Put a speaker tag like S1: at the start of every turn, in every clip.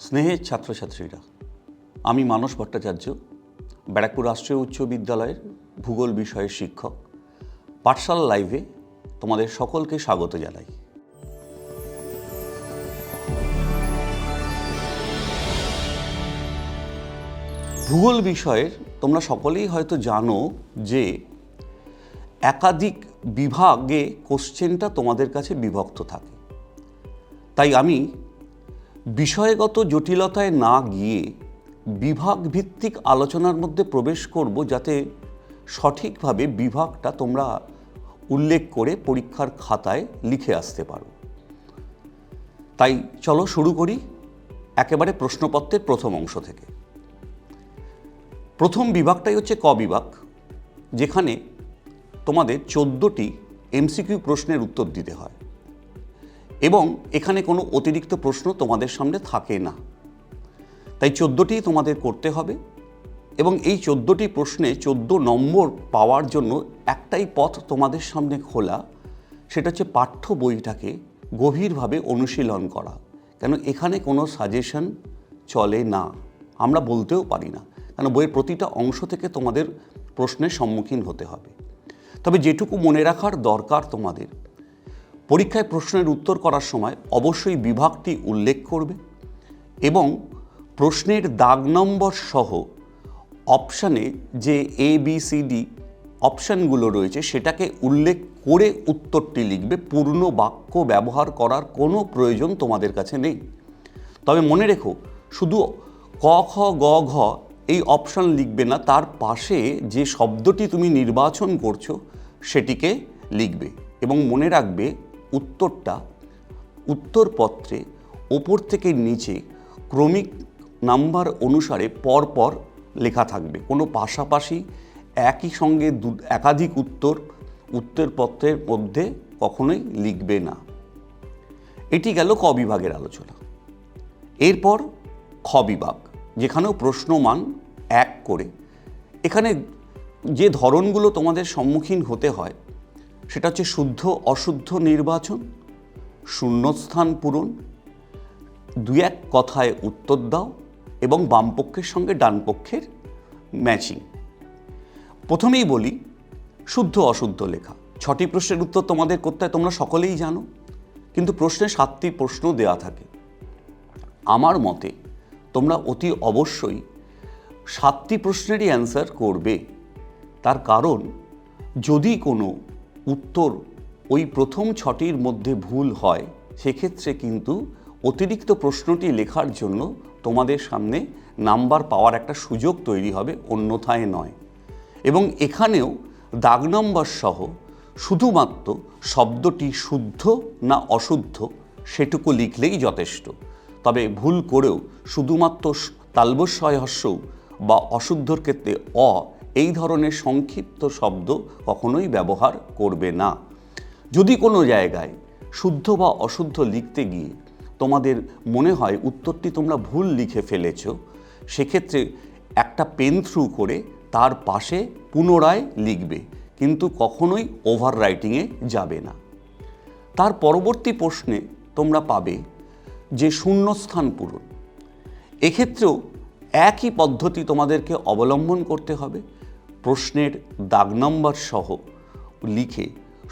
S1: স্নেহের ছাত্রছাত্রীরা, আমি মানস ভট্টাচার্য, ব্যারাকপুর রাষ্ট্রীয় উচ্চ বিদ্যালয়ের ভূগোল বিষয়ের শিক্ষক। পাঠশালা লাইভে তোমাদের সকলকে স্বাগত জানাই। ভূগোল বিষয়ের তোমরা সকলেই হয়তো জানো যে একাধিক বিভাগে কোশ্চেনটা তোমাদের কাছে বিভক্ত থাকে। তাই আমি বিষয়গত জটিলতায় না গিয়ে বিভাগ ভিত্তিক আলোচনার মধ্যে প্রবেশ করব, যাতে সঠিকভাবে বিভাগটা তোমরা উল্লেখ করে পরীক্ষার খাতায় লিখে আসতে পারো। তাই চলো শুরু করি একেবারে প্রশ্নপত্রের প্রথম অংশ থেকে। প্রথম বিভাগটাই হচ্ছে ক বিভাগ, যেখানে তোমাদের 14টি এমসিকিউ প্রশ্নের উত্তর দিতে হয় এবং এখানে কোনো অতিরিক্ত প্রশ্ন তোমাদের সামনে থাকে না। তাই 14টি তোমাদের করতে হবে এবং এই 14টি প্রশ্নে 14 নম্বর পাওয়ার জন্য একটাই পথ তোমাদের সামনে খোলা, সেটা হচ্ছে পাঠ্য বইটাকে গভীরভাবে অনুশীলন করা। কেন এখানে কোনো সাজেশন চলে না, আমরা বলতেও পারি না, কেন বইয়ের প্রতিটা অংশ থেকে তোমাদের প্রশ্নের সম্মুখীন হতে হবে। তবে যেটুকু মনে রাখার দরকার, তোমাদের পরীক্ষায় প্রশ্নের উত্তর করার সময় অবশ্যই বিভাগটি উল্লেখ করবে এবং প্রশ্নের দাগ নম্বর সহ অপশানে যে ABCD অপশানগুলো রয়েছে সেটাকে উল্লেখ করে উত্তরটি লিখবে। পূর্ণ বাক্য ব্যবহার করার কোনো প্রয়োজন তোমাদের কাছে নেই। তবে মনে রেখো, শুধু ক খ গ ঘ এই অপশান লিখবে না, তার পাশে যে শব্দটি তুমি নির্বাচন করছো সেটিকে লিখবে এবং মনে রাখবে উত্তরটা উত্তরপত্রে ওপর থেকে নিচে ক্রমিক নাম্বার অনুসারে পরপর লেখা থাকবে। কোনো পাশাপাশি একই সঙ্গে একাধিক উত্তরপত্রের মধ্যে কখনোই লিখবে না। এটি গেল ক বিভাগের আলোচনা। এরপর খ বিভাগ, যেখানেও প্রশ্নমান 1 করে। এখানে যে ধরনগুলো তোমাদের সম্মুখীন হতে হয় সেটা হচ্ছে শুদ্ধ অশুদ্ধ নির্বাচন, শূন্যস্থান পূরণ, 2-1 কথায় উত্তর দাও এবং বামপক্ষের সঙ্গে ডানপক্ষের ম্যাচিং। প্রথমেই বলি শুদ্ধ অশুদ্ধ লেখা। 6টি প্রশ্নের উত্তর তোমাদের করতে হয়, তোমরা সকলেই জানো, কিন্তু প্রশ্নে 7টি প্রশ্ন দেওয়া থাকে। আমার মতে তোমরা অতি অবশ্যই 7টি প্রশ্নেরই অ্যান্সার করবে। তার কারণ, যদি কোনো উত্তর ওই প্রথম 6টির মধ্যে ভুল হয়, সেক্ষেত্রে কিন্তু অতিরিক্ত প্রশ্নটি লেখার জন্য তোমাদের সামনে নাম্বার পাওয়ার একটা সুযোগ তৈরি হবে, অন্যথায় নয়। এবং এখানেও দাগ নম্বর সহ শুধুমাত্র শব্দটি শুদ্ধ না অশুদ্ধ সেটুকু লিখলেই যথেষ্ট। তবে ভুল করেও শুধুমাত্র তালবস্যয় হ্রস্ব বা অশুদ্ধর ক্ষেত্রে অ এই ধরনের সংক্ষিপ্ত শব্দ কখনোই ব্যবহার করবে না। যদি কোনো জায়গায় শুদ্ধ বা অশুদ্ধ লিখতে গিয়ে তোমাদের মনে হয় উত্তরটি তোমরা ভুল লিখে ফেলেছ, সেক্ষেত্রে একটা পেন থ্রু করে তার পাশে পুনরায় লিখবে, কিন্তু কখনোই ওভার রাইটিংয়ে যাবে না। তার পরবর্তী প্রশ্নে তোমরা পাবে যে শূন্যস্থান পূরণ। এক্ষেত্রেও একই পদ্ধতি তোমাদেরকে অবলম্বন করতে হবে। প্রশ্নের দাগ নম্বর সহ লিখে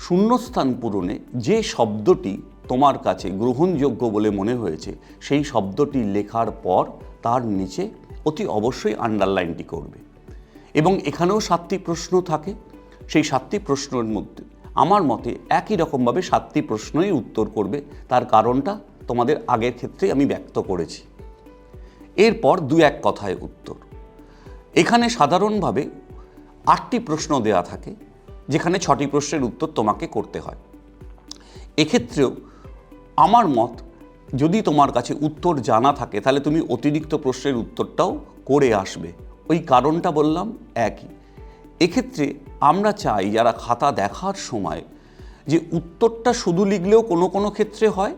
S1: শূন্যস্থান পূরণে যে শব্দটি তোমার কাছে গ্রহণযোগ্য বলে মনে হয়েছে সেই শব্দটি লেখার পর তার নিচে অতি অবশ্যই আন্ডারলাইনটি করবে। এবং এখানেও 7টি প্রশ্ন থাকে। সেই 7টি প্রশ্নের মধ্যে আমার মতে একই রকমভাবে 7টি প্রশ্নই উত্তর করবে। তার কারণটা তোমাদের আগের ক্ষেত্রে আমি ব্যক্ত করেছি। এরপর 2-1 কথায় উত্তর। এখানে সাধারণভাবে 8টি প্রশ্ন দেওয়া থাকে, যেখানে 6টি প্রশ্নের উত্তর তোমাকে করতে হয়। এক্ষেত্রেও আমার মত, যদি তোমার কাছে উত্তর জানা থাকে তাহলে তুমি অতিরিক্ত প্রশ্নের উত্তরটাও করে আসবে। ওই কারণটা বললাম একই। এক্ষেত্রে আমরা চাই যারা খাতা দেখার সময় যে উত্তরটা শুধু লিখলেও কোনো কোনো ক্ষেত্রে হয়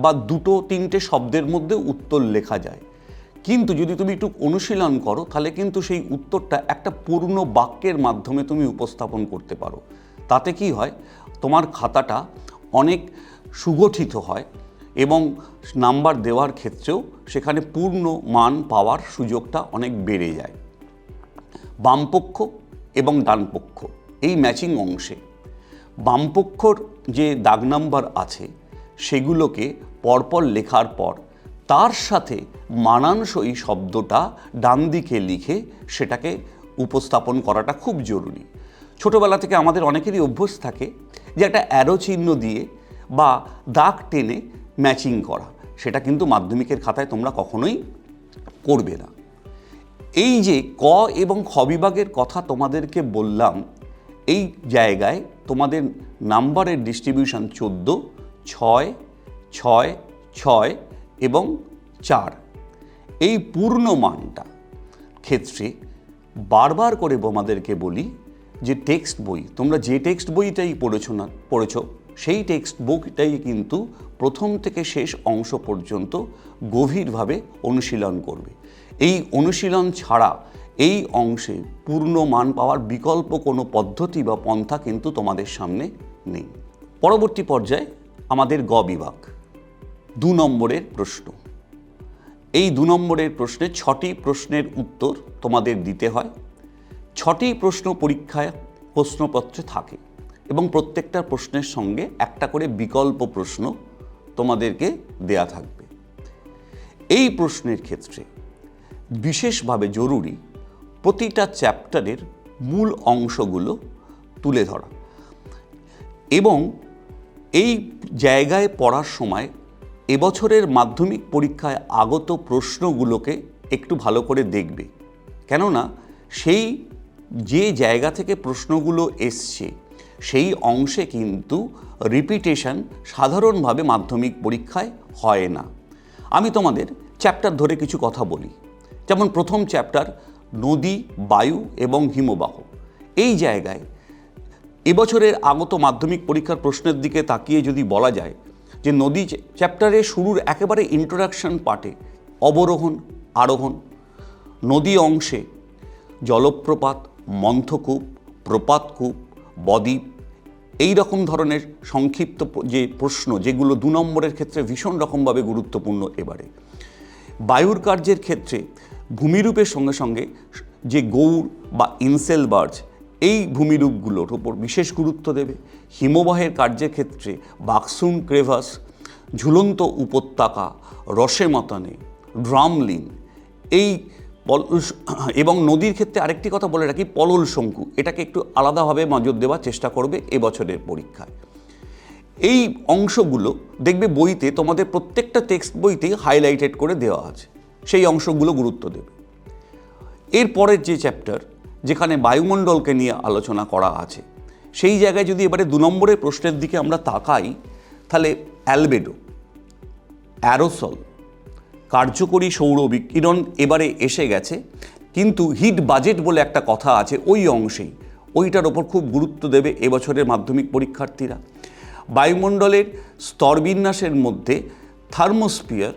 S1: বা 2-3টে শব্দের মধ্যে উত্তর লেখা যায়, কিন্তু যদি তুমি একটু অনুশীলন করো তাহলে কিন্তু সেই উত্তরটা একটা পূর্ণ বাক্যের মাধ্যমে তুমি উপস্থাপন করতে পারো। তাতে কি হয়, তোমার খাতাটা অনেক সুগঠিত হয় এবং নাম্বার দেওয়ার ক্ষেত্রেও সেখানে পূর্ণ মান পাওয়ার সুযোগটা অনেক বেড়ে যায়। বামপক্ষ এবং ডানপক্ষ এই ম্যাচিং অংশে বামপক্ষর যে দাগ নাম্বার আছে সেগুলোকে পরপর লেখার পর তার সাথে মানানসই শব্দটা ডান দিকে লিখে সেটাকে উপস্থাপন করাটা খুব জরুরি। ছোটোবেলা থেকে আমাদের অনেকেরই অভ্যাস থাকে যে একটা অ্যারো চিহ্ন দিয়ে বা দাগ টেনে ম্যাচিং করা, সেটা কিন্তু মাধ্যমিকের খাতায় তোমরা কখনোই করবে না। এই যে ক এবং খ বিভাগের কথা তোমাদেরকে বললাম, এই জায়গায় তোমাদের নাম্বারের ডিস্ট্রিবিউশন 14, 6, 6, 6 এবং 4। এই পূর্ণ মানটা ক্ষেত্রে বারবার করে তোমাদেরকে বলি যে টেক্সট বই, তোমরা যে টেক্সট বইটাই পড়েছো সেই টেক্সট বইটাই কিন্তু প্রথম থেকে শেষ অংশ পর্যন্ত গভীরভাবে অনুশীলন করবে। এই অনুশীলন ছাড়া এই অংশে পূর্ণ মান পাওয়ার বিকল্প কোনো পদ্ধতি বা পন্থা কিন্তু তোমাদের সামনে নেই। পরবর্তী পর্যায়ে আমাদের গ বিভাগ, 2 নম্বরের প্রশ্ন। এই 2 নম্বরের প্রশ্নে 6টি প্রশ্নের উত্তর তোমাদের দিতে হয়। 6টি প্রশ্ন পরীক্ষায় প্রশ্নপত্রে থাকে এবং প্রত্যেকটা প্রশ্নের সঙ্গে একটা করে বিকল্প প্রশ্ন তোমাদেরকে দেয়া থাকবে। এই প্রশ্নের ক্ষেত্রে বিশেষভাবে জরুরি প্রতিটা চ্যাপ্টারের মূল অংশগুলো তুলে ধরা এবং এই জায়গায় পড়ার সময় এবছরের মাধ্যমিক পরীক্ষায় আগত প্রশ্নগুলোকে একটু ভালো করে দেখবে, কেননা সেই যে জায়গা থেকে প্রশ্নগুলো এসছে সেই অংশে কিন্তু রিপিটেশন সাধারণভাবে মাধ্যমিক পরীক্ষায় হয় না। আমি তোমাদের চ্যাপ্টার ধরে কিছু কথা বলি। যেমন প্রথম চ্যাপ্টার নদী, বায়ু এবং হিমবাহ। এই জায়গায় এবছরের আগত মাধ্যমিক পরীক্ষার প্রশ্নের দিকে তাকিয়ে যদি বলা যায় যে নদী চ্যাপ্টারে শুরুর একেবারে ইন্ট্রোডাকশন পার্টে অবরোহণ, আরোহণ, নদী অংশে জলপ্রপাত, মন্থকূপ, প্রপাতকূপ, বদ্বীপ, এই রকম ধরনের সংক্ষিপ্ত যে প্রশ্ন যেগুলো 2 নম্বরের ক্ষেত্রে ভীষণ রকমভাবে গুরুত্বপূর্ণ। এবারে বায়ুর কার্যের ক্ষেত্রে ভূমিরূপের সঙ্গে সঙ্গে যে গৌড় বা ইনসেলবার্জ, এই ভূমিরূপগুলোর উপর বিশেষ গুরুত্ব দেবে। হিমবাহের কার্যের ক্ষেত্রে বাকসুন ক্রেভাস, ঝুলন্ত উপত্যকা, রসেমতানে, ড্রামলিন, এই এবং নদীর ক্ষেত্রে আরেকটি কথা বলে রাখি, পলল শঙ্কু, এটাকে একটু আলাদাভাবে নজর দেওয়ার চেষ্টা করবে এবছরের পরীক্ষায়। এই অংশগুলো দেখবে বইতে তোমাদের প্রত্যেকটা টেক্সট বইতেই হাইলাইটেড করে দেওয়া আছে, সেই অংশগুলো গুরুত্ব দেবে। এরপরের যে চ্যাপ্টার যেখানে বায়ুমণ্ডলকে নিয়ে আলোচনা করা আছে, সেই জায়গায় যদি এবারে 2 নম্বরের প্রশ্নের দিকে আমরা তাকাই, তাহলে অ্যালবেডো, অ্যারোসল, কার্যকরী সৌর বিকিরণ এবারে এসে গেছে, কিন্তু হিট বাজেট বলে একটা কথা আছে ওই অংশেই, ওইটার ওপর খুব গুরুত্ব দেবে এবছরের মাধ্যমিক পরীক্ষার্থীরা। বায়ুমণ্ডলের স্তরবিন্যাসের মধ্যে থার্মোস্ফিয়ার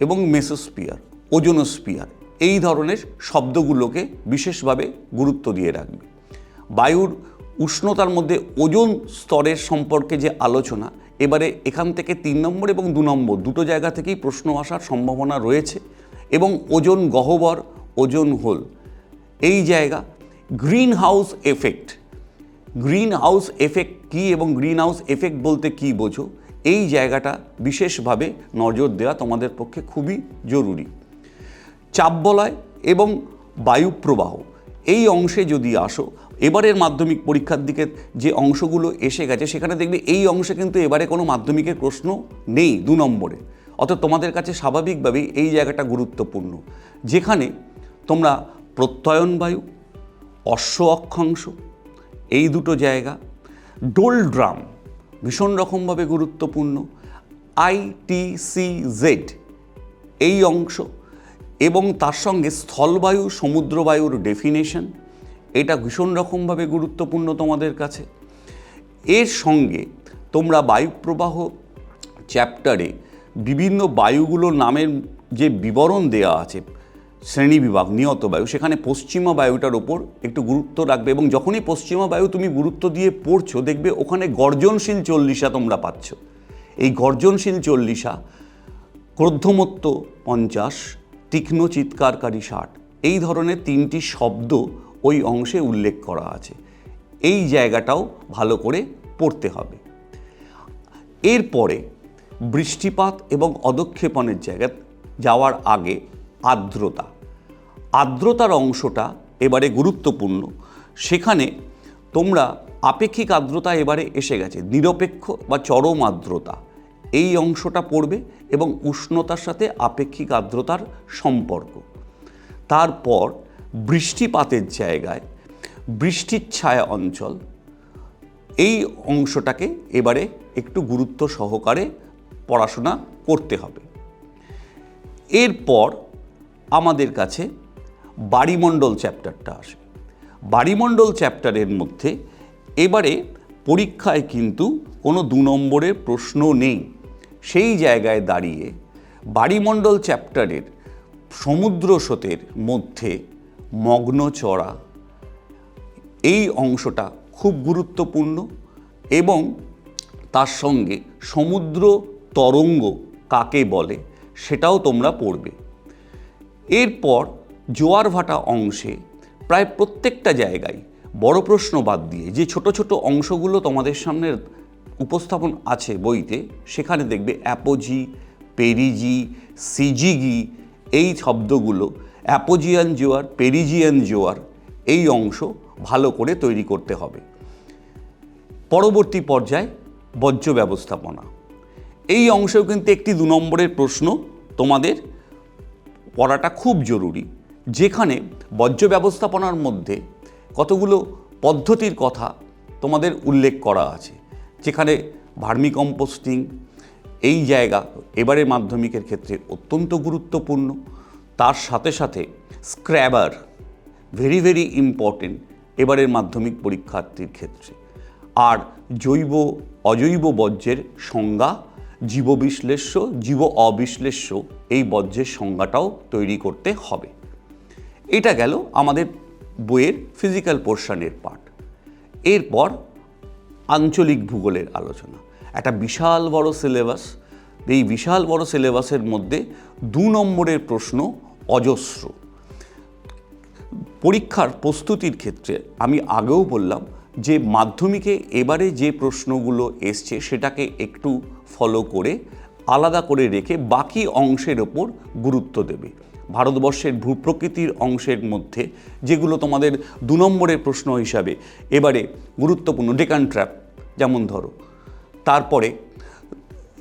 S1: এবং মেসোস্ফিয়ার, ওজোনোস্ফিয়ার, এই ধরনের শব্দগুলোকে বিশেষভাবে গুরুত্ব দিয়ে রাখবে। বায়ুর উষ্ণতার মধ্যে ওজোন স্তরের সম্পর্কে যে আলোচনা, এবারে এখান থেকে 3 নম্বর এবং 2 নম্বর দুটো জায়গা থেকেই প্রশ্ন আসার সম্ভাবনা রয়েছে। এবং ওজোন গহ্বর, ওজোন হোল, এই জায়গা। Green house effect, green house effect কী এবং গ্রিন হাউস এফেক্ট বলতে কী বোঝো, এই জায়গাটা বিশেষভাবে নজর দেওয়া তোমাদের পক্ষে খুবই জরুরি। চাপবলয় এবং বায়ুপ্রবাহ, এই অংশে যদি আসো, এবারের মাধ্যমিক পরীক্ষার দিকে যে অংশগুলো এসে গেছে সেখানে দেখবে এই অংশে কিন্তু এবারে কোনো মাধ্যমিকের প্রশ্ন নেই 2 নম্বরে। অর্থাৎ তোমাদের কাছে স্বাভাবিকভাবেই এই জায়গাটা গুরুত্বপূর্ণ, যেখানে তোমরা প্রত্যয়ন বায়ু, অশ্ব অক্ষাংশ, এই দুটো জায়গা, ডোলড্রাম ভীষণ রকমভাবে গুরুত্বপূর্ণ, ITCZ এই অংশ, এবং তার সঙ্গে স্থলবায়ু, সমুদ্রবায়ুর ডেফিনেশন, এটা ভীষণ রকমভাবে গুরুত্বপূর্ণ তোমাদের কাছে। এর সঙ্গে তোমরা বায়ুপ্রবাহ চ্যাপ্টারে বিভিন্ন বায়ুগুলোর নামের যে বিবরণ দেওয়া আছে, শ্রেণীবিভাগ, নিয়ত বায়ু, সেখানে পশ্চিমা বায়ুটার ওপর একটু গুরুত্ব রাখবে। এবং যখনই পশ্চিমা বায়ু তুমি গুরুত্ব দিয়ে পড়ছো, দেখবে ওখানে গর্জনশীল চল্লিশা তোমরা পাচ্ছ। এই গর্জনশীল চল্লিশা ক্রোদ্ধমত্ত 50, তীক্ষ্ণ চিৎকারকারী 60, এই ধরনের 3টি শব্দ ওই অংশে উল্লেখ করা আছে। এই জায়গাটাও ভালো করে পড়তে হবে। এরপরে বৃষ্টিপাত এবং অধঃক্ষেপণের জায়গা যাওয়ার আগে আর্দ্রতার অংশটা এবারে গুরুত্বপূর্ণ। সেখানে তোমরা আপেক্ষিক আর্দ্রতা এবারে এসে গেছে, নিরপেক্ষ বা চরম আর্দ্রতা এই অংশটা পড়বে এবং উষ্ণতার সাথে আপেক্ষিক আর্দ্রতার সম্পর্ক। তারপর বৃষ্টিপাতের জায়গায় বৃষ্টির ছায়া অঞ্চল, এই অংশটাকে এবারে একটু গুরুত্ব সহকারে পড়াশোনা করতে হবে। এরপর আমাদের কাছে বায়ুমণ্ডল চ্যাপ্টারটা আসে। বায়ুমণ্ডল চ্যাপ্টারের মধ্যে এবারে পরীক্ষায় কিন্তু কোনো 2 নম্বরের প্রশ্ন নেই। সেই জায়গায় দাঁড়িয়ে বায়ুমণ্ডল চ্যাপ্টারের সমুদ্র স্রোতের মধ্যে মগ্ন চড়া এই অংশটা খুব গুরুত্বপূর্ণ এবং তার সঙ্গে সমুদ্র তরঙ্গ কাকে বলে সেটাও তোমরা পড়বে। এরপর জোয়ার ভাটা অংশে প্রায় প্রত্যেকটা জায়গায় বড় প্রশ্ন বাদ দিয়ে যে ছোট ছোট অংশগুলো তোমাদের সামনে উপস্থাপন আছে বইতে, সেখানে দেখবে অ্যাপোজি, পেরিজি, সিজিগি এই শব্দগুলো, অ্যাপোজিয়ান জোয়ার, পেরিজিয়ান জোয়ার এই অংশ ভালো করে তৈরি করতে হবে। পরবর্তী পর্যায়ে বর্জ্য ব্যবস্থাপনা, এই অংশেও কিন্তু একটি 2 নম্বরের প্রশ্ন তোমাদের পড়াটা খুব জরুরি, যেখানে বর্জ্য ব্যবস্থাপনার মধ্যে কতগুলো পদ্ধতির কথা তোমাদের উল্লেখ করা আছে, যেখানে ভার্মি কম্পোস্টিং এই জায়গা এবারে মাধ্যমিকের ক্ষেত্রে অত্যন্ত গুরুত্বপূর্ণ। তার সাথে সাথে স্ক্র্যাবার ভেরি ভেরি ইম্পর্টেন্ট এবারের মাধ্যমিক পরীক্ষার্থীর ক্ষেত্রে। আর জৈব অজৈব বর্জ্যের সংজ্ঞা, জীব বিশ্লেষ্য, জীব অবিশ্লেষ্য এই বর্জ্যের সংজ্ঞাটাও তৈরি করতে হবে। এটা গেল আমাদের বইয়ের ফিজিক্যাল পোর্শনের পার্ট। এরপর আঞ্চলিক ভূগোলের আলোচনা, একটা বিশাল বড় সিলেবাস। এই বিশাল বড় সিলেবাসের মধ্যে 2 নম্বরের প্রশ্ন অজস্র। পরীক্ষার প্রস্তুতির ক্ষেত্রে আমি আগেও বললাম যে মাধ্যমিকে এবারে যে প্রশ্নগুলো এসছে সেটাকে একটু ফলো করে আলাদা করে রেখে বাকি অংশের ওপর গুরুত্ব দেবে। ভারতবর্ষের ভূপ্রকৃতির অংশের মধ্যে যেগুলো তোমাদের 2 নম্বরের প্রশ্ন হিসাবে এবারে গুরুত্বপূর্ণ, ডেকান ট্র্যাপ যেমন ধরো, তারপরে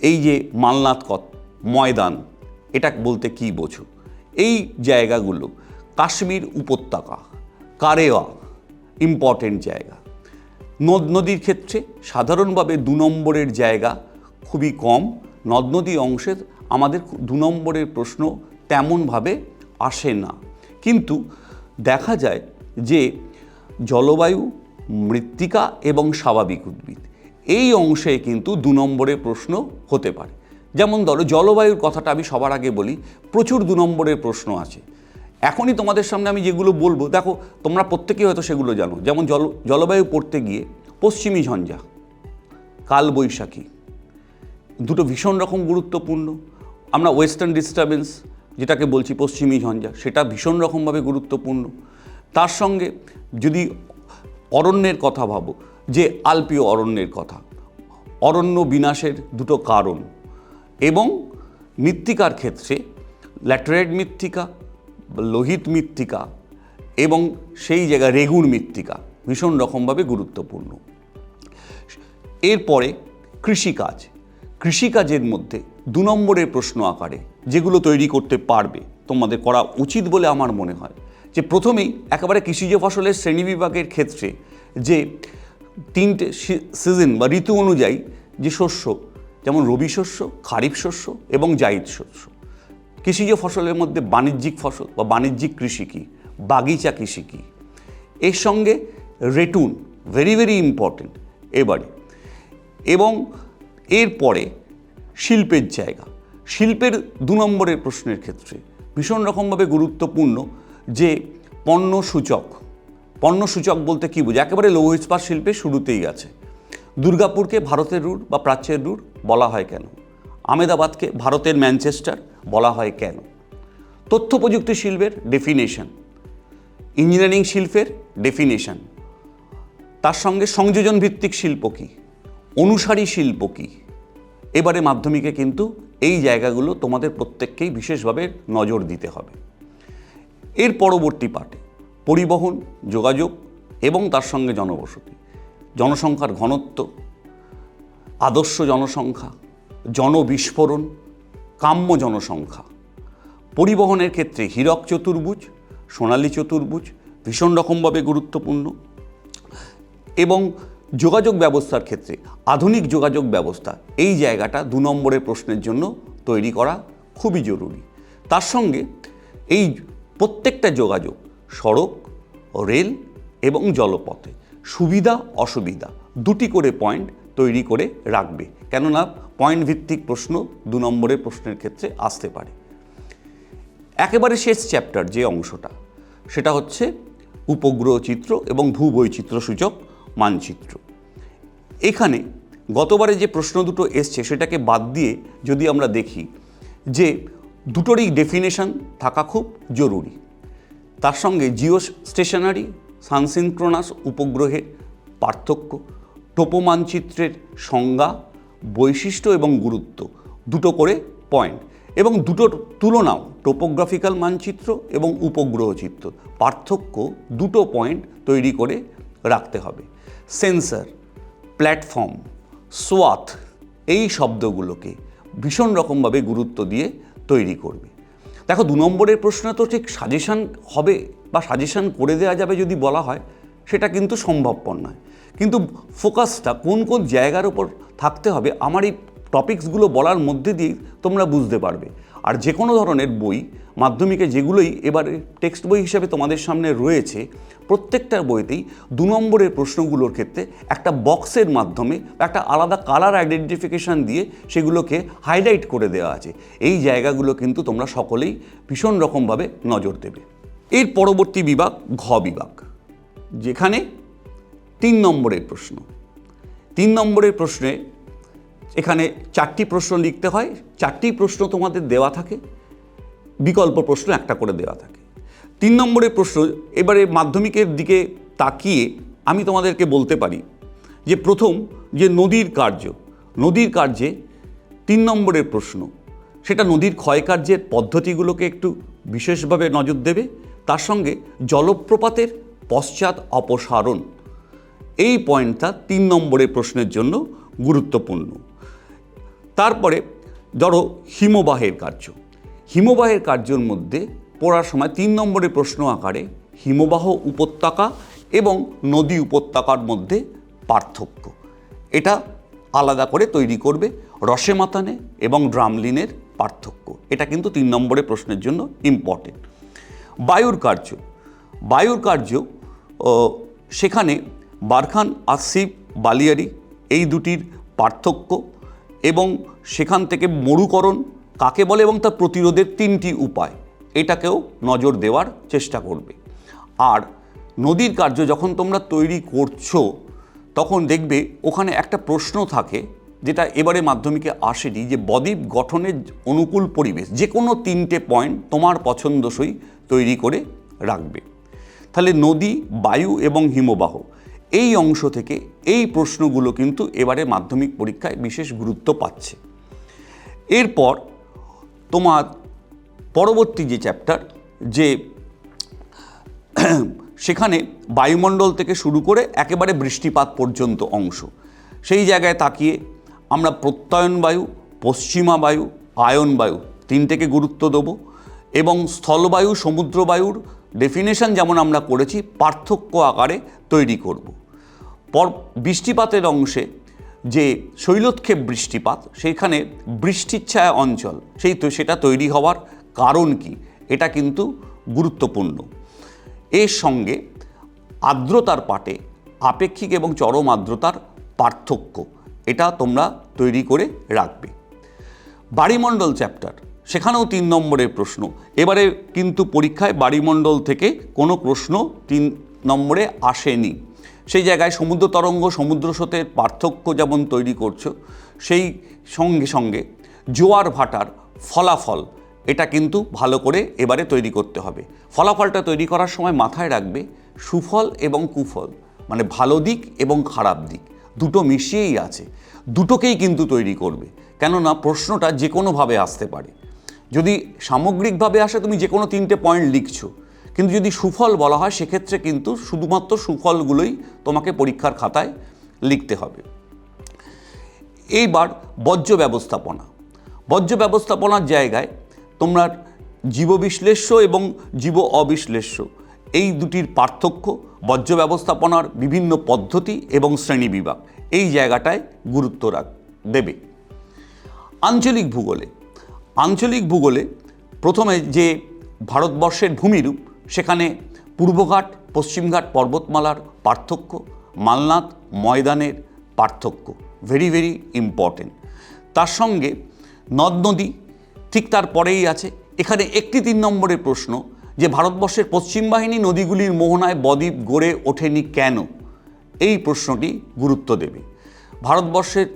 S1: এই যে মালনাথ ময়দান, এটা বলতে কি বোঝো, এই জায়গাগুলো, কাশ্মীর উপত্যকা, কারেওয়া ইম্পর্টেন্ট জায়গা। নদ নদীর ক্ষেত্রে সাধারণভাবে 2 নম্বরের জায়গা খুবই কম, নদ নদী অংশের আমাদের 2 নম্বরের প্রশ্ন তেমনভাবে আসে না, কিন্তু দেখা যায় যে জলবায়ু, মৃত্তিকা এবং স্বাভাবিক উদ্ভিদ এই অংশে কিন্তু 2 নম্বরের প্রশ্ন হতে পারে। যেমন ধরো জলবায়ুর কথাটা আমি সবার আগে বলি, প্রচুর 2 নম্বরের প্রশ্ন আছে। এখনই তোমাদের সামনে আমি যেগুলো বলবো, দেখো তোমরা প্রত্যেকেই হয়তো সেগুলো জানো। যেমন জলবায়ু পড়তে গিয়ে পশ্চিমী ঝঞ্ঝা, কালবৈশাখী দুটো ভীষণ রকম গুরুত্বপূর্ণ। আমরা ওয়েস্টার্ন ডিস্টারবেন্স যেটাকে বলছি পশ্চিমী ঝঞ্ঝা, সেটা ভীষণ রকমভাবে গুরুত্বপূর্ণ। তার সঙ্গে যদি অরণ্যের কথা ভাবো, যে আলপীয় অরণ্যের কথা, অরণ্য বিনাশের 2টো কারণ, এবং মৃত্তিকার ক্ষেত্রে ল্যাটেরাইট মৃত্তিকা, লোহিত মৃত্তিকা এবং সেই জায়গায় রেগুন মৃত্তিকা ভীষণ রকমভাবে গুরুত্বপূর্ণ। এরপরে কৃষিকাজের মধ্যে 2 নম্বরের প্রশ্ন আকারে যেগুলো তৈরি করতে পারবে, তোমাদের করা উচিত বলে আমার মনে হয়, যে প্রথমেই একেবারে কৃষিজ ফসলের শ্রেণীবিভাগের ক্ষেত্রে যে 3টে সিজন বা ঋতু অনুযায়ী যে শস্য, যেমন রবি শস্য, খারিফ শস্য এবং জায়িদ শস্য। কৃষিজ ফসলের মধ্যে বাণিজ্যিক ফসল বা বাণিজ্যিক কৃষি কী, বাগিচা কৃষি কী, এর সঙ্গে রেটুন ভেরি ভেরি ইম্পর্টেন্ট এবারে। এবং এরপরে শিল্পের জায়গা, শিল্পের 2 নম্বরের প্রশ্নের ক্ষেত্রে ভীষণ রকমভাবে গুরুত্বপূর্ণ যে পণ্যসূচক বলতে কী বোঝে, একেবারে লৌহ ইস্পাত শিল্পের শুরুতেই আছে। দুর্গাপুরকে ভারতের রুট বা প্রাচ্যের রুট বলা হয় কেন, আহমেদাবাদকে ভারতের ম্যানচেস্টার বলা হয় কেন? তথ্য প্রযুক্তি শিল্পের ডেফিনেশন, ইঞ্জিনিয়ারিং শিল্পের ডেফিনেশন, তার সঙ্গে সংযোজন ভিত্তিক শিল্প কী, অনুসারী শিল্প কী, এবারে মাধ্যমিকে কিন্তু এই জায়গাগুলো তোমাদের প্রত্যেককেই বিশেষভাবে নজর দিতে হবে। এর পরবর্তী পার্টে পরিবহন, যোগাযোগ এবং তার সঙ্গে জনবসতি, জনসংখ্যার ঘনত্ব, আদর্শ জনসংখ্যা, জনবিস্ফোরণ, কাম্য জনসংখ্যা, পরিবহনের ক্ষেত্রে হীরক চতুর্ভুজ, সোনালী চতুর্ভুজ ভীষণ রকমভাবে গুরুত্বপূর্ণ, এবং যোগাযোগ ব্যবস্থার ক্ষেত্রে আধুনিক যোগাযোগ ব্যবস্থা, এই জায়গাটা 2 নম্বরের প্রশ্নের জন্য তৈরি করা খুবই জরুরি। তার সঙ্গে এই প্রত্যেকটা যোগাযোগ সড়ক, রেল এবং জলপথে সুবিধা অসুবিধা 2টি করে পয়েন্ট তৈরি করে রাখবে, কেননা পয়েন্ট ভিত্তিক প্রশ্ন 2 নম্বরের প্রশ্নের ক্ষেত্রে আসতে পারে। একেবারে শেষ চ্যাপ্টার যে অংশটা, সেটা হচ্ছে উপগ্রহ চিত্র এবং ভূবৈচিত্র্য সূচক মানচিত্র। এখানে গতবারে যে প্রশ্ন দুটো এসছে সেটাকে বাদ দিয়ে যদি আমরা দেখি যে দুটোরই ডেফিনেশন থাকা খুব জরুরি। তার সঙ্গে জিও স্টেশনারি, সানসিনক্রোনাস উপগ্রহের পার্থক্য, টোপো মানচিত্রের সংজ্ঞা, বৈশিষ্ট্য এবং গুরুত্ব 2টো করে পয়েন্ট, এবং দুটোর তুলনাও টোপোগ্রাফিক্যাল মানচিত্র এবং উপগ্রহ চিত্র পার্থক্য 2টো পয়েন্ট তৈরি করে রাখতে হবে। সেন্সর, প্ল্যাটফর্ম, সোয়াথ, এই শব্দগুলোকে ভীষণ রকমভাবে গুরুত্ব দিয়ে তৈরি করবে। দেখো 2 নম্বরের প্রশ্ন তো ঠিক সাজেশান হবে বা সাজেশান করে দেওয়া যাবে যদি বলা হয়, সেটা কিন্তু সম্ভবপর নয়, কিন্তু ফোকাসটা কোন কোন জায়গার উপর থাকতে হবে আমার এই টপিকসগুলো বলার মধ্যে দিয়ে তোমরা বুঝতে পারবে। আর যে কোনো ধরনের বই মাধ্যমিকে যেগুলোই এবারে টেক্সট বই হিসেবে তোমাদের সামনে রয়েছে, প্রত্যেকটার বইতেই 2 নম্বরের প্রশ্নগুলোর ক্ষেত্রে একটা বক্সের মাধ্যমে একটা আলাদা কালার আইডেন্টিফিকেশান দিয়ে সেগুলোকে হাইলাইট করে দেওয়া আছে। এই জায়গাগুলো কিন্তু তোমরা সকলেই ভীষণ রকমভাবে নজর দেবে। এর পরবর্তী বিভাগ ঘ বিভাগ, যেখানে 3 নম্বরের প্রশ্ন। 3 নম্বরের প্রশ্নে এখানে 4টি প্রশ্ন লিখতে হয়, 4টি প্রশ্ন তোমাদের দেওয়া থাকে, বিকল্প প্রশ্ন একটা করে দেওয়া থাকে। 3 নম্বরের প্রশ্ন এবারে মাধ্যমিকের দিকে তাকিয়ে আমি তোমাদেরকে বলতে পারি যে প্রথম যে নদীর কার্য, নদীর কার্যে 3 নম্বরের প্রশ্ন, সেটা নদীর ক্ষয়কার্যের পদ্ধতিগুলোকে একটু বিশেষভাবে নজর দেবে। তার সঙ্গে জলপ্রপাতের পশ্চাৎ অপসারণ, এই পয়েন্টটা 3 নম্বরের প্রশ্নের জন্য গুরুত্বপূর্ণ। তারপরে ধরো হিমবাহের কার্য, হিমবাহের কার্যের মধ্যে পড়ার সময় 3 নম্বরের প্রশ্ন আকারে হিমবাহ উপত্যকা এবং নদী উপত্যকার মধ্যে পার্থক্য, এটা আলাদা করে তৈরি করবে। রসেমাতানে এবং ড্রামলিনের পার্থক্য, এটা কিন্তু 3 নম্বরের প্রশ্নের জন্য ইম্পর্টেন্ট। বায়ুর কার্য, বায়ুর কার্য সেখানে বারখান, আসিফ, বালিয়ারি এই দুটির পার্থক্য এবং সেখান থেকে মরুকরণ কাকে বলে এবং তার প্রতিরোধের 3টি উপায়, এটাকেও নজর দেওয়ার চেষ্টা করবে। আর নদীর কার্য যখন তোমরা তৈরি করছো তখন দেখবে ওখানে একটা প্রশ্ন থাকে যেটা এবারে মাধ্যমিকে আসেনি, যে বদ্বীপ গঠনের অনুকূল পরিবেশ, যে কোনো 3টে পয়েন্ট তোমার পছন্দসই তৈরি করে রাখবে। তাহলে নদী, বায়ু এবং হিমবাহ এই অংশ থেকে এই প্রশ্নগুলো কিন্তু এবারে মাধ্যমিক পরীক্ষায় বিশেষ গুরুত্ব পাচ্ছে। এরপর তোমার পরবর্তী যে চ্যাপ্টার, যে সেখানে বায়ুমণ্ডল থেকে শুরু করে একেবারে বৃষ্টিপাত পর্যন্ত অংশ, সেই জায়গায় তাকিয়ে আমরা প্রত্যয়ন বায়ু, পশ্চিমা বায়ু, আয়ন বায়ু 3টেকে গুরুত্ব দেব এবং স্থলবায়ু, সমুদ্র বায়ুর ডেফিনেশন যেমন আমরা করেছি পার্থক্য আকারে তৈরি করব। বৃষ্টিপাতের অংশে যে শৈলোৎক্ষেপ বৃষ্টিপাত, সেইখানে বৃষ্টির ছায়া অঞ্চল সেটা তৈরি হওয়ার কারণ কি, এটা কিন্তু গুরুত্বপূর্ণ। এর সঙ্গে আর্দ্রতার পাটে আপেক্ষিক এবং চরম আর্দ্রতার পার্থক্য, এটা তোমরা তৈরি করে রাখবে। বায়ুমণ্ডল চ্যাপ্টার, সেখানেও 3 নম্বরের প্রশ্ন। এবারে কিন্তু পরীক্ষায় বায়ুমণ্ডল থেকে কোনো প্রশ্ন 3 নম্বরে আসেনি। সেই জায়গায় সমুদ্র তরঙ্গ, সমুদ্র স্রোতের পার্থক্য যেমন তৈরি করছো, সেই সঙ্গে সঙ্গে জোয়ার ভাটার ফলাফল, এটা কিন্তু ভালো করে এবারে তৈরি করতে হবে। ফলাফলটা তৈরি করার সময় মাথায় রাখবে সুফল এবং কুফল, মানে ভালো দিক এবং খারাপ দিক দুটো মিশিয়েই আছে, দুটোকেই কিন্তু তৈরি করবে। কেননা প্রশ্নটা যে কোনোভাবে আসতে পারে। যদি সামগ্রিকভাবে আসে তুমি যে কোনো 3টে পয়েন্ট লিখছো, কিন্তু যদি সুফল বলা হয় সেক্ষেত্রে কিন্তু শুধুমাত্র সুফলগুলোই তোমাকে পরীক্ষার খাতায় লিখতে হবে। এইবার বর্জ্য ব্যবস্থাপনা। বর্জ্য ব্যবস্থাপনার জায়গায় তোমরা জীববিশ্লেষ্য এবং জীব অবিশ্লেষ্য এই দুটির পার্থক্য, বর্জ্য ব্যবস্থাপনার বিভিন্ন পদ্ধতি এবং শ্রেণীবিভাগ, এই জায়গাটায় গুরুত্ব দেবে। আঞ্চলিক ভূগোলে, আঞ্চলিক ভূগোলে প্রথমে যে ভারতবর্ষের ভূমিরূপ, সেখানে পূর্বঘাট পশ্চিমঘাট পর্বতমালার পার্থক্য, মালনাদ ময়দানের পার্থক্য ভেরি ভেরি ইম্পর্টেন্ট। তার সঙ্গে নদ নদী ঠিক তারপরেই আছে। এখানে একটি 3 নম্বরের প্রশ্ন যে ভারতবর্ষের পশ্চিম বাহিনী নদীগুলির মোহনায় বদ্বীপ গড়ে ওঠেনি কেন, এই প্রশ্নটি গুরুত্ব দেবে। ভারতবর্ষের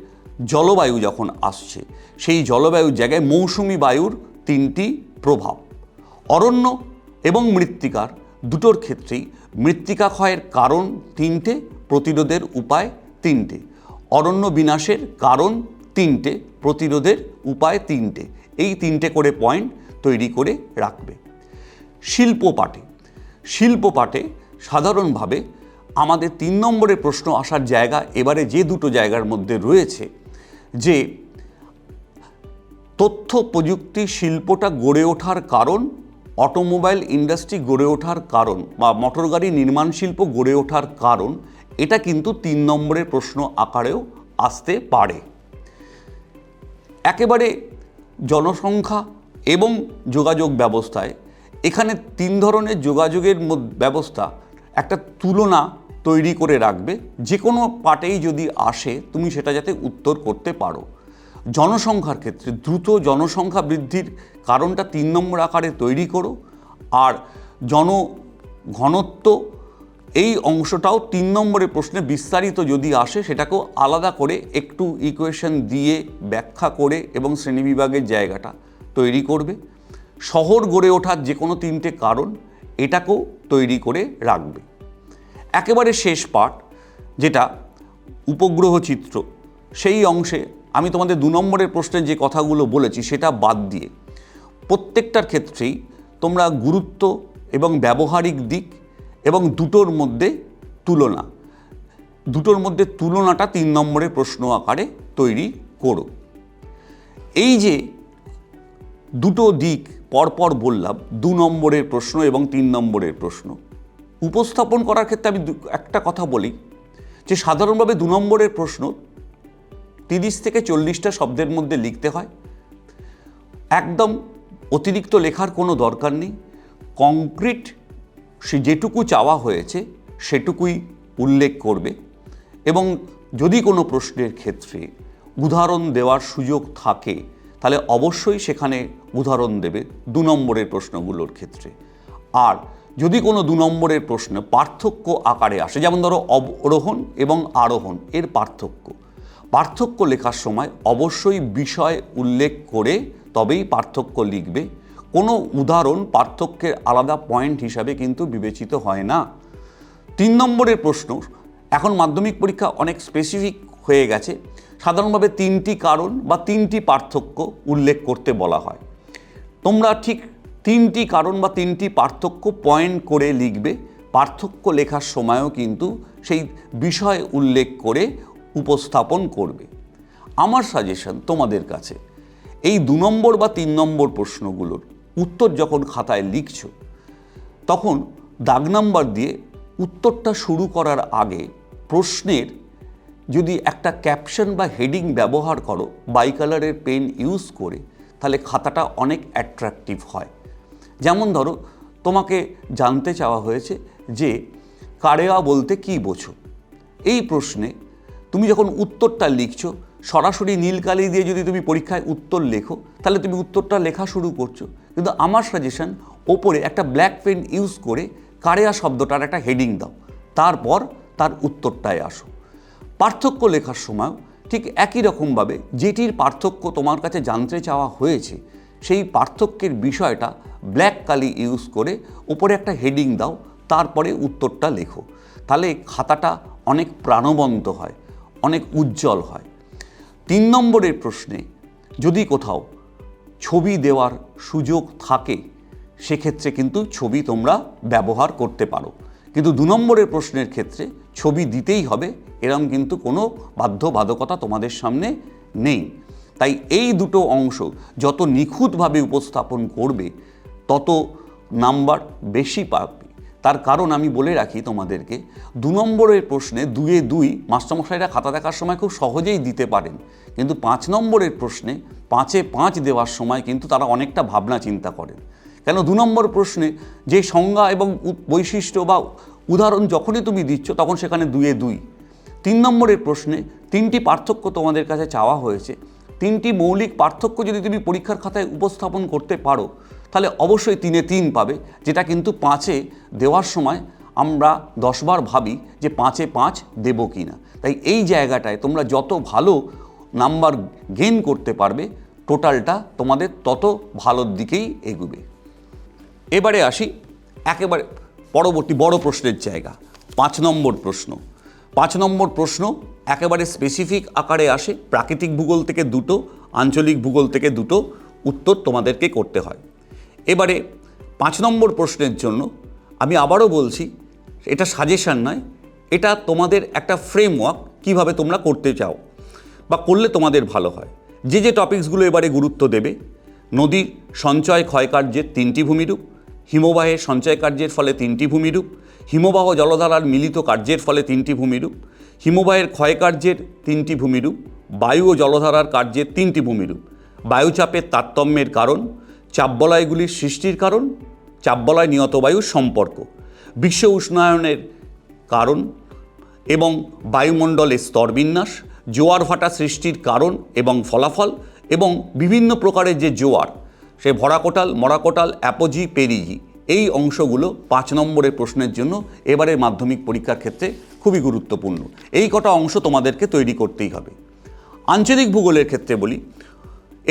S1: জলবায়ু যখন আসছে, সেই জলবায়ুর জায়গায় মৌসুমি বায়ুর 3টি প্রভাব, অরণ্য এবং মৃত্তিকার দুটোর ক্ষেত্রেই মৃত্তিকা ক্ষয়ের কারণ 3টে, প্রতিরোধের উপায় 3টে, অরণ্য বিনাশের কারণ 3টে, প্রতিরোধের উপায় 3টে, এই 3টে করে পয়েন্ট তৈরি করে রাখবে। শিল্পপাঠে, শিল্পপাঠে সাধারণভাবে আমাদের 3 নম্বরের প্রশ্ন আসার জায়গা এবারে যে দুটো জায়গার মধ্যে রয়েছে, যে তথ্য প্রযুক্তি শিল্পটা গড়ে ওঠার কারণ, অটোমোবাইল ইন্ডাস্ট্রি গড়ে ওঠার কারণ বা মোটরগাড়ি নির্মাণ শিল্প গড়ে ওঠার কারণ, এটা কিন্তু 3 নম্বরের প্রশ্ন আকারেও আসতে পারে। একেবারে জনসংখ্যা এবং যোগাযোগ ব্যবস্থায় এখানে 3 ধরনের যোগাযোগের ব্যবস্থা একটা তুলনা তৈরি করে রাখবে, যে কোনো পার্টেই যদি আসে তুমি সেটা যাতে উত্তর করতে পারো। জনসংখ্যার ক্ষেত্রে দ্রুত জনসংখ্যা বৃদ্ধির কারণটা 3 নম্বর আকারে তৈরি করো, আর জনঘনত্ব এই অংশটাও 3 নম্বরের প্রশ্নে বিস্তারিত যদি আসে সেটাকেও আলাদা করে একটু ইকুয়েশন দিয়ে ব্যাখ্যা করে এবং শ্রেণীবিভাগের জায়গাটা তৈরি করবে। শহর গড়ে ওঠার যে কোনো 3টে কারণ, এটাকেও তৈরি করে রাখবে। একেবারে শেষ পার্ট যেটা উপগ্রহ চিত্র, সেই অংশে আমি তোমাদের 2 নম্বরের প্রশ্নে যে কথাগুলো বলেছি সেটা বাদ দিয়ে প্রত্যেকটার ক্ষেত্রেই তোমরা গুরুত্ব এবং ব্যবহারিক দিক এবং দুটোর মধ্যে তুলনাটা 3 নম্বরের প্রশ্ন আকারে তৈরি করো। এই যে দুটো দিক পরপর বললাম, 2 নম্বরের প্রশ্ন এবং 3 নম্বরের প্রশ্ন, উপস্থাপন করার ক্ষেত্রে আমি একটা কথা বলি যে সাধারণভাবে 2 নম্বরের প্রশ্ন 30 থেকে 40টা শব্দের মধ্যে লিখতে হয়। একদম অতিরিক্ত লেখার কোনো দরকার নেই। কংক্রিট সে যেটুকু চাওয়া হয়েছে সেটুকুই উল্লেখ করবে, এবং যদি কোনো প্রশ্নের ক্ষেত্রে উদাহরণ দেওয়ার সুযোগ থাকে তাহলে অবশ্যই সেখানে উদাহরণ দেবে 2 নম্বরের প্রশ্নগুলোর ক্ষেত্রে। আর যদি কোনো 2 নম্বরের প্রশ্ন পার্থক্য আকারে আসে, যেমন ধরো অবরোহণ এবং আরোহণ এর পার্থক্য লেখার সময় অবশ্যই বিষয় উল্লেখ করে তবেই পার্থক্য লিখবে। কোনো উদাহরণ পার্থক্যের আলাদা পয়েন্ট হিসাবে কিন্তু বিবেচিত হয় না। 3 নম্বরের প্রশ্ন এখন মাধ্যমিক পরীক্ষা অনেক স্পেসিফিক হয়ে গেছে, সাধারণভাবে 3টি কারণ বা 3টি পার্থক্য উল্লেখ করতে বলা হয়। তোমরা ঠিক 3টি কারণ বা 3টি পার্থক্য পয়েন্ট করে লিখবে। পার্থক্য লেখার সময়ও কিন্তু সেই বিষয় উল্লেখ করে উপস্থাপন করবে। আমার সাজেশন তোমাদের কাছে, এই 2 নম্বর বা 3 নম্বর প্রশ্নগুলোর উত্তর যখন খাতায় লিখছো তখন দাগ নাম্বার দিয়ে উত্তরটা শুরু করার আগে প্রশ্নের যদি একটা ক্যাপশন বা হেডিং ব্যবহার করো বাইকালারের পেন ইউজ করে, তাহলে খাতাটা অনেক অ্যাট্রাকটিভ হয়। যেমন ধরো তোমাকে জানতে চাওয়া হয়েছে যে কারেয়া বলতে কী বোঝো। এই প্রশ্নে তুমি যখন উত্তরটা লিখছো সরাসরি নীল কালি দিয়ে যদি তুমি পরীক্ষায় উত্তর লেখো তাহলে তুমি উত্তরটা লেখা শুরু করছো, কিন্তু আমার সাজেশন ওপরে একটা ব্ল্যাক পেন ইউজ করে কারেয়া শব্দটার একটা হেডিং দাও, তারপর তার উত্তরটায় আসো। পার্থক্য লেখার সময় ঠিক একই রকমভাবে যেটির পার্থক্য তোমার কাছে জানতে চাওয়া হয়েছে সেই পার্থক্যের বিষয়টা ব্ল্যাক কালি ইউজ করে উপরে একটা হেডিং দাও, তারপরে উত্তরটা লেখো। তাহলে খাতাটা অনেক প্রাণবন্ত হয়, অনেক উজ্জ্বল হয়। 3 নম্বরের প্রশ্নে যদি কোথাও ছবি দেওয়ার সুযোগ থাকে সেক্ষেত্রে কিন্তু ছবি তোমরা ব্যবহার করতে পারো, কিন্তু 2 নম্বরের প্রশ্নের ক্ষেত্রে ছবি দিতেই হবে এরম কিন্তু কোনো বাধ্যবাধকতা তোমাদের সামনে নেই। তাই এই দুটো অংশ যত নিখুঁতভাবে উপস্থাপন করবে তত নাম্বার বেশি পাবে। তার কারণ আমি বলে রাখি তোমাদেরকে, 2 নম্বরের প্রশ্নে 2-এ 2 মাস্টারমশাইরা খাতা দেখার সময় খুব সহজেই দিতে পারেন, কিন্তু 5 নম্বরের প্রশ্নে 5-এ 5 দেওয়ার সময় কিন্তু তারা অনেকটা ভাবনা চিন্তা করেন। কেন 2 নম্বর প্রশ্নে যে সংজ্ঞা এবং বৈশিষ্ট্য বা উদাহরণ যখনই তুমি দিচ্ছ তখন সেখানে 2-এ 2। 3 নম্বরের প্রশ্নে 3টি পার্থক্য তোমাদের কাছে চাওয়া হয়েছে। 3টি মৌলিক পার্থক্য যদি তুমি পরীক্ষার খাতায় উপস্থাপন করতে পারো তাহলে অবশ্যই 3-এ 3 পাবে, যেটা কিন্তু 5-এ দেওয়ার সময় আমরা 10 বার ভাবি যে 5-এ 5 দেবো কি না। তাই এই জায়গাটায় তোমরা যত ভালো নাম্বার গেইন করতে পারবে টোটালটা তোমাদের তত ভালোর দিকেই এগোবে। এবারে আসি একেবারে পরবর্তী বড় প্রশ্নের জায়গা, 5 নম্বর প্রশ্ন। 5 নম্বর প্রশ্ন একেবারে স্পেসিফিক আকারে আসে, প্রাকৃতিক ভূগোল থেকে 2টো, আঞ্চলিক ভূগোল থেকে 2টো উত্তর তোমাদেরকে করতে হয়। এবারে 5 নম্বর প্রশ্নের জন্য আমি আবারও বলছি, এটা সাজেশন নয়, এটা তোমাদের একটা ফ্রেমওয়ার্ক কিভাবে তোমরা করতে চাও বা করলে তোমাদের ভালো হয়। যে টপিকসগুলো এবারে গুরুত্ব দেবে: নদীর সঞ্চয় ক্ষয়কার্যের 3টি ভূমিরূপ, হিমবাহের সঞ্চয় কার্যের ফলে 3টি ভূমিরূপ, হিমবাহ জলধারার মিলিত কার্যের ফলে 3টি ভূমিরূপ, হিমবাহের ক্ষয়কার্যের 3টি ভূমিরূপ, বায়ু ও জলধারার কার্যের 3টি ভূমিরূপ, বায়ুচাপের তারতম্যের কারণ, চাপবলয়গুলির সৃষ্টির কারণ, চাপবলয় নিয়ত বায়ুর সম্পর্ক, বিশ্ব উষ্ণায়নের কারণ এবং বায়ুমণ্ডলের স্তরবিন্যাস, জোয়ার ভাটা সৃষ্টির কারণ এবং ফলাফল, এবং বিভিন্ন প্রকারের যে জোয়ার, সে ভরাকোটাল, মরাকোটাল, অ্যাপোজি, পেরিজি, এই অংশগুলো 5 নম্বরের প্রশ্নের জন্য এবারের মাধ্যমিক পরীক্ষার ক্ষেত্রে খুবই গুরুত্বপূর্ণ। এই কটা অংশ তোমাদেরকে তৈরি করতেই হবে। আঞ্চলিক ভূগোলের ক্ষেত্রে বলি,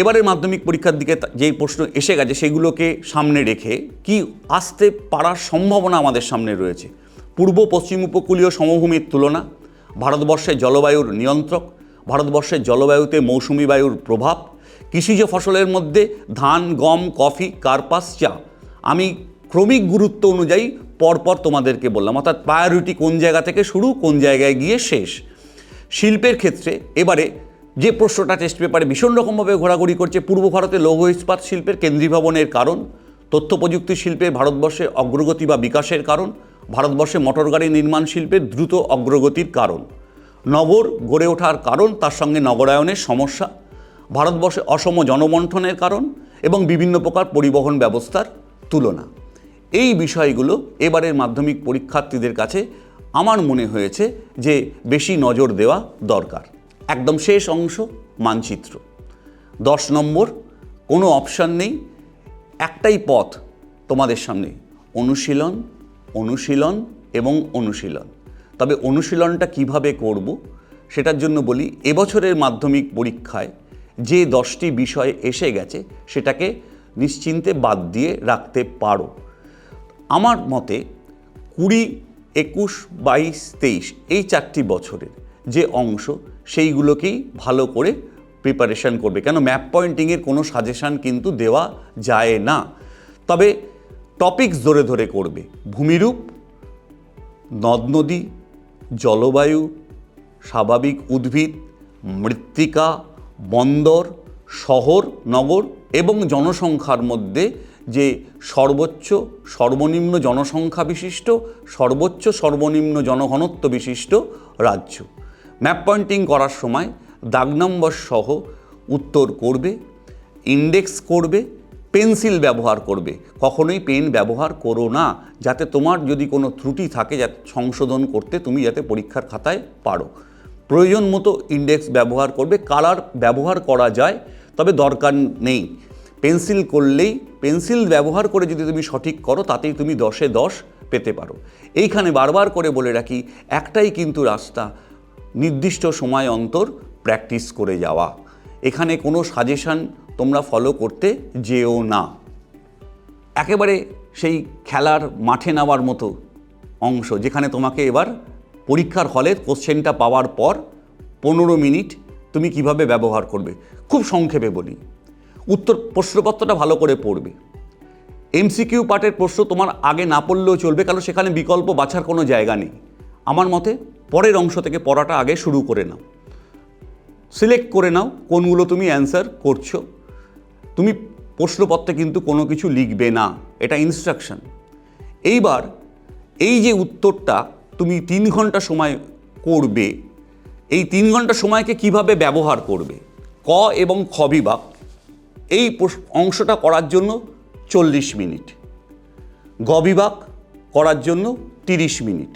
S1: এবারের মাধ্যমিক পরীক্ষার দিকে যেই প্রশ্ন এসে গেছে সেগুলোকে সামনে রেখে কি আসতে পারার সম্ভাবনা আমাদের সামনে রয়েছে: পূর্ব পশ্চিম উপকূলীয় সমভূমির তুলনা, ভারতবর্ষের জলবায়ুর নিয়ন্ত্রক, ভারতবর্ষের জলবায়ুতে মৌসুমি বায়ুর প্রভাব, কৃষিজ ফসলের মধ্যে ধান, গম, কফি, কার্পাস, চা। আমি ক্রমিক গুরুত্ব অনুযায়ী পরপর তোমাদেরকে বললাম, অর্থাৎ প্রায়োরিটি কোন জায়গা থেকে শুরু, কোন জায়গায় গিয়ে শেষ। শিল্পের ক্ষেত্রে এবারে যে প্রশ্নটা টেস্ট পেপারে ভীষণ রকমভাবে ঘোরাঘুরি করছে, পূর্ব ভারতে লৌহ ইস্পাত শিল্পের কেন্দ্রীভবনের কারণ, তথ্য প্রযুক্তি শিল্পের ভারতবর্ষের অগ্রগতি বা বিকাশের কারণ, ভারতবর্ষে মোটরগাড়ি নির্মাণ শিল্পের দ্রুত অগ্রগতির কারণ, নগর গড়ে ওঠার কারণ, তার সঙ্গে নগরায়নের সমস্যা, ভারতবর্ষে অসম জনবন্টনের কারণ এবং বিভিন্ন প্রকার পরিবহন ব্যবস্থার তুলনা। এই বিষয়গুলো এবারের মাধ্যমিক পরীক্ষার্থীদের কাছে আমার মনে হয়েছে যে বেশি নজর দেওয়া দরকার। একদম শেষ অংশ, মানচিত্র। 10 নম্বর, কোনো অপশান নেই, একটাই পথ তোমাদের সামনে: অনুশীলন, অনুশীলন এবং অনুশীলন। তবে অনুশীলনটা কিভাবে করব সেটার জন্য বলি, এবছরের মাধ্যমিক পরীক্ষায় যে 10টি বিষয় এসে গেছে সেটাকে নিশ্চিন্তে বাদ দিয়ে রাখতে পারো। আমার মতে 20, 21, 22, 23 এই 4টি বছরের যে অংশ সেইগুলোকেই ভালো করে প্রিপারেশন করবে, কেন ম্যাপ পয়েন্টিংয়ের কোনো সাজেশান কিন্তু দেওয়া যায় না। তবে টপিকস ধরে ধরে করবে: ভূমিরূপ, নদ নদী, জলবায়ু, স্বাভাবিক উদ্ভিদ, মৃত্তিকা, বন্দর, শহর নগর এবং জনসংখ্যার মধ্যে যে সর্বোচ্চ সর্বনিম্ন জনসংখ্যা বিশিষ্ট, সর্বোচ্চ সর্বনিম্ন জনঘনত্ব বিশিষ্ট রাজ্য। ম্যাপ পয়েন্টিং করার সময় দাগ নম্বর সহ উত্তর করবে, ইন্ডেক্স করবে, পেন্সিল ব্যবহার করবে। কখনোই পেন ব্যবহার করো না, যাতে তোমার যদি কোনো ত্রুটি থাকে যাতে সংশোধন করতে তুমি যাতে পরীক্ষার খাতায় পারো। প্রয়োজন মতো ইন্ডেক্স ব্যবহার করবে। কালার ব্যবহার করা যায়, তবে দরকার নেই। পেন্সিল করলেই, পেন্সিল ব্যবহার করে যদি তুমি সঠিক করো তাতেই তুমি 10-এ 10 পেতে পারো। এইখানে বারবার করে বলে রাখি, একটাই কিন্তু রাস্তা, নির্দিষ্ট সময় অন্তর প্র্যাকটিস করে যাওয়া। এখানে কোনো সাজেশন তোমরা ফলো করতে যেও না। একেবারে সেই খেলার মাঠে নামার মতো অংশ, যেখানে তোমাকে এবার পরীক্ষার হলে কোশ্চেনটা পাওয়ার পর 15 মিনিট তুমি কিভাবে ব্যবহার করবে। খুব সংক্ষেপে বলি, প্রশ্নপত্রটা ভালো করে পড়বে। এমসিকিউ পার্টের প্রশ্ন তোমার আগে না পড়লেও চলবে, কারণ সেখানে বিকল্প বাছার কোনো জায়গা নেই। আমার মতে পরের অংশ থেকে পড়াটা আগে শুরু করে নাও, সিলেক্ট করে নাও কোনগুলো তুমি অ্যান্সার করছো। তুমি প্রশ্নপত্রে কিন্তু কোনো কিছু লিখবে না, এটা ইনস্ট্রাকশন। এইবার এই যে উত্তরটা তুমি 3 ঘন্টা সময় করবে, এই 3 ঘন্টা সময়কে কিভাবে ব্যবহার করবে। ক এবং খ বিভাগ এই অংশটা করার জন্য 40 মিনিট, গ বিভাগ করার জন্য 30 মিনিট,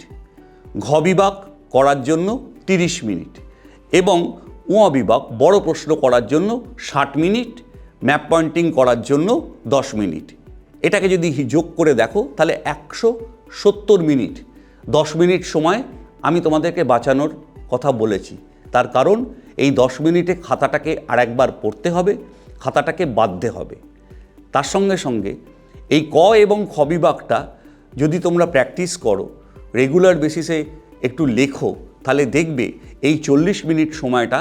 S1: ঘ বিভাগ করার জন্য 30 মিনিট এবং উ বিভাগ বড় প্রশ্ন করার জন্য 60 মিনিট, ম্যাপ পয়েন্টিং করার জন্য 10 মিনিট। এটাকে যদি যোগ করে দেখো তাহলে 170 মিনিট। 10 মিনিট সময় আমি তোমাদেরকে বাঁচানোর কথা বলেছি, তার কারণ এই 10 মিনিটে খাতাটাকে আরেকবার পড়তে হবে, খাতাটাকে বাঁধতে হবে। তার সঙ্গে সঙ্গে এই ক এবং খ বিভাগটা যদি তোমরা প্র্যাকটিস করো, রেগুলার বেসিসে একটু লেখো, তাহলে দেখবে এই 40 মিনিট সময়টা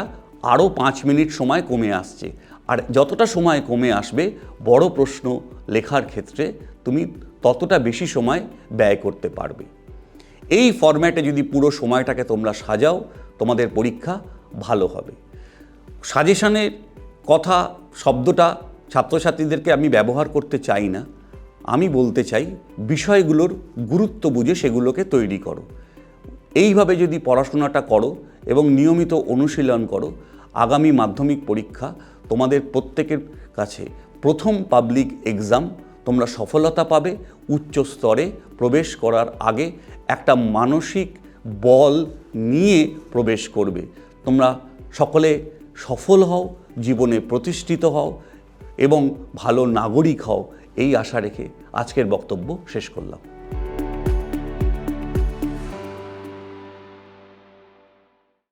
S1: আরও 5 মিনিট সময় কমে আসছে। আর যতটা সময় কমে আসবে বড় প্রশ্ন লেখার ক্ষেত্রে তুমি ততটা বেশি সময় ব্যয় করতে পারবে। এই ফরম্যাটে যদি পুরো সময়টাকে তোমরা সাজাও, তোমাদের পরীক্ষা ভালো হবে। সাজেশনের কথা শব্দটা ছাত্রছাত্রীদেরকে আমি ব্যবহার করতে চাই না। আমি বলতে চাই বিষয়গুলোর গুরুত্ব বুঝে সেগুলোকে তৈরি করো। এইভাবে যদি পড়াশোনাটা করো এবং নিয়মিত অনুশীলন করো, আগামী মাধ্যমিক পরীক্ষা তোমাদের প্রত্যেকের কাছে প্রথম পাবলিক এক্সাম, তোমরা সফলতা পাবে। উচ্চ স্তরে প্রবেশ করার আগে একটা মানসিক বল নিয়ে প্রবেশ করবে। তোমরা সকলে সফল হও, জীবনে প্রতিষ্ঠিত হও এবং ভালো নাগরিক হও, এই আশা রেখে আজকের বক্তব্য শেষ করলাম।